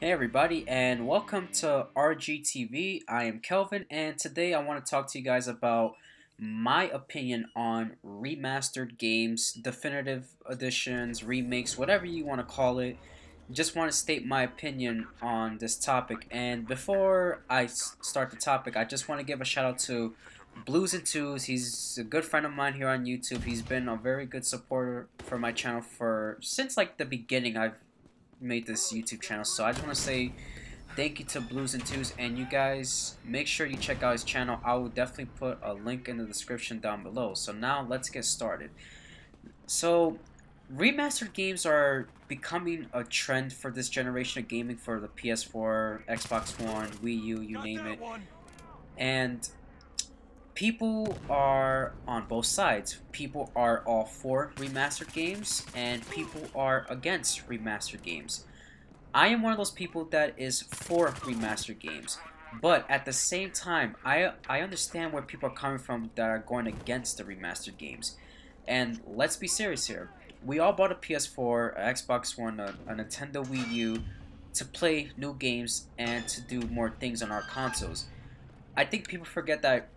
Hey everybody, and welcome to RGTV. I am Kelvin, and today I want to talk to you guys about my opinion on remastered games, definitive editions, remakes, whatever you want to call it. Just want to state my opinion on this topic. And before I start the topic, I just want to give a shout out to Blues and Twos. He's a good friend of mine here on YouTube. He's been a very good supporter for my channel for since like the beginning. I've made this YouTube channel. So I just want to say thank you to Blues and Twos, and you guys make sure you check out his channel. I will definitely put a link in the description down below. So now let's get started. So remastered games are becoming a trend for this generation of gaming for the PS4, Xbox One, Wii U, you name it. And people are on both sides. People are all for remastered games, and people are against remastered games. I am one of those people that is for remastered games, but at the same time, I understand where people are coming from that are going against the remastered games. And let's be serious here. We all bought a PS4, a Xbox One, a Nintendo Wii U to play new games and to do more things on our consoles. I think people forget that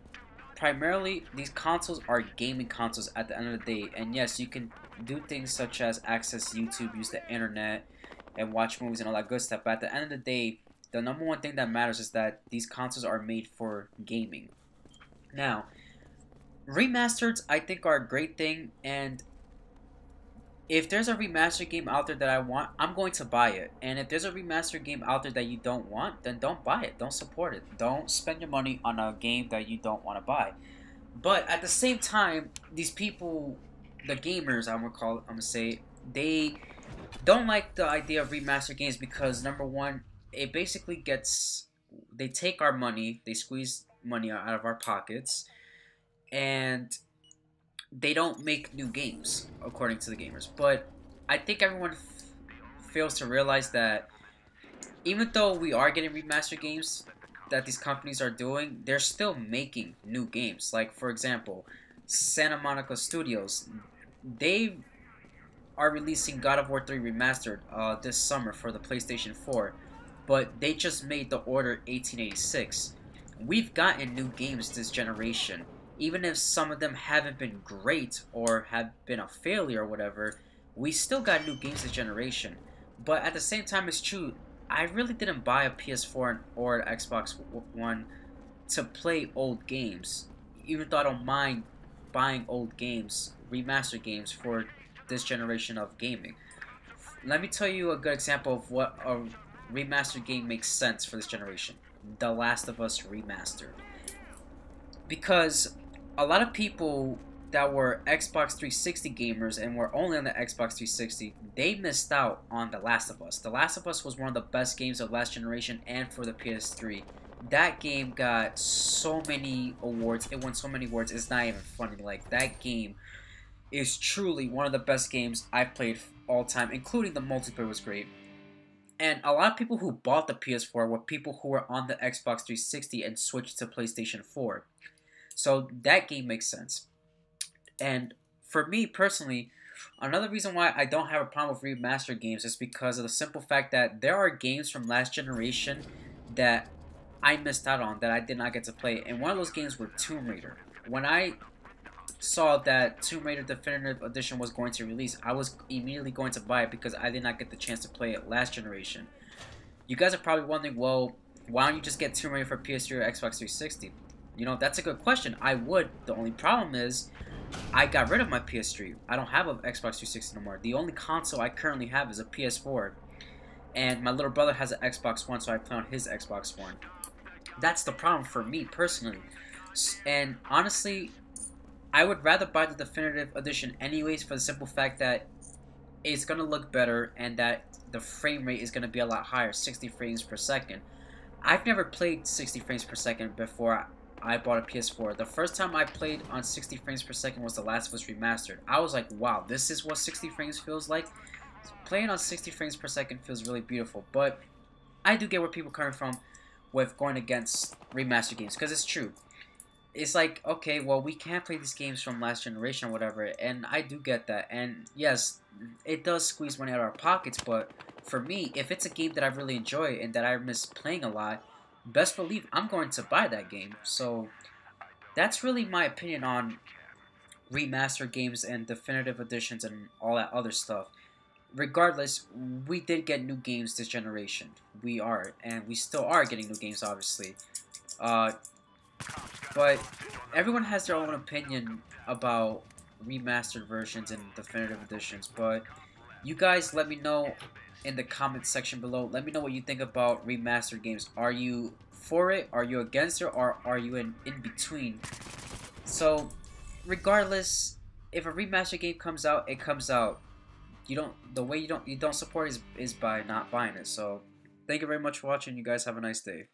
primarily these consoles are gaming consoles at the end of the day, and yes, you can do things such as access YouTube, use the internet, and watch movies and all that good stuff, but at the end of the day, the number one thing that matters is that these consoles are made for gaming. Now, remasters I think are a great thing, and if there's a remastered game out there that I want, I'm going to buy it. And if there's a remastered game out there that you don't want, then don't buy it. Don't support it. Don't spend your money on a game that you don't want to buy. But at the same time, these people, the gamers, I'm gonna say, they don't like the idea of remastered games because number one, it basically gets, they take our money, they squeeze money out of our pockets, and they don't make new games, according to the gamers. But I think everyone fails to realize that even though we are getting remastered games that these companies are doing, they're still making new games. Like, for example, Santa Monica Studios, they are releasing God of War 3 Remastered this summer for the PlayStation 4, but they just made The Order 1886. We've gotten new games this generation. Even if some of them haven't been great or have been a failure or whatever, we still got new games this generation. But at the same time, it's true, I really didn't buy a PS4 or an Xbox One to play old games. Even though I don't mind buying old games, remastered games for this generation of gaming. Let me tell you a good example of what a remastered game makes sense for this generation. The Last of Us Remastered. Because a lot of people that were Xbox 360 gamers and were only on the Xbox 360, they missed out on The Last of Us. The Last of Us was one of the best games of last generation and for the PS3. That game got so many awards. It won so many awards. It's not even funny. Like, that game is truly one of the best games I've played all time, including the multiplayer was great. And a lot of people who bought the PS4 were people who were on the Xbox 360 and switched to PlayStation 4. So that game makes sense. And for me personally, another reason why I don't have a problem with remastered games is because of the simple fact that there are games from last generation that I missed out on, that I did not get to play. And one of those games were Tomb Raider. When I saw that Tomb Raider Definitive Edition was going to release, I was immediately going to buy it because I did not get the chance to play it last generation. You guys are probably wondering, well, why don't you just get Tomb Raider for PS3 or Xbox 360? You know, that's a good question. I would. The only problem is I got rid of my PS3. I don't have an Xbox 360 no more. The only console I currently have is a PS4. And my little brother has an Xbox One, so I play on his Xbox One. That's the problem for me personally. And honestly, I would rather buy the Definitive Edition anyways for the simple fact that it's going to look better and that the frame rate is going to be a lot higher, 60 frames per second. I've never played 60 frames per second before I bought a PS4. The first time I played on 60 frames per second was The Last of Us Remastered. I was like, wow, this is what 60 frames feels like? Playing on 60 frames per second feels really beautiful, but I do get where people are coming from with going against remastered games, because it's true. it's like, okay, well, we can't play these games from last generation or whatever, and I do get that. And yes, it does squeeze money out of our pockets, but for me, if it's a game that I really enjoy and that I miss playing a lot, best believe I'm going to buy that game. So that's really my opinion on remastered games and definitive editions and all that other stuff. Regardless, we did get new games this generation. We are, and we still are getting new games, obviously. Uh, but everyone has their own opinion about remastered versions and definitive editions. But you guys let me know in the comment section below. Let me know what you think about remastered games. Are you for it? Are you against it? Or are you in between? So, regardless, if a remastered game comes out, it comes out. You don't the way you don't support is by not buying it. So, thank you very much for watching. You guys have a nice day.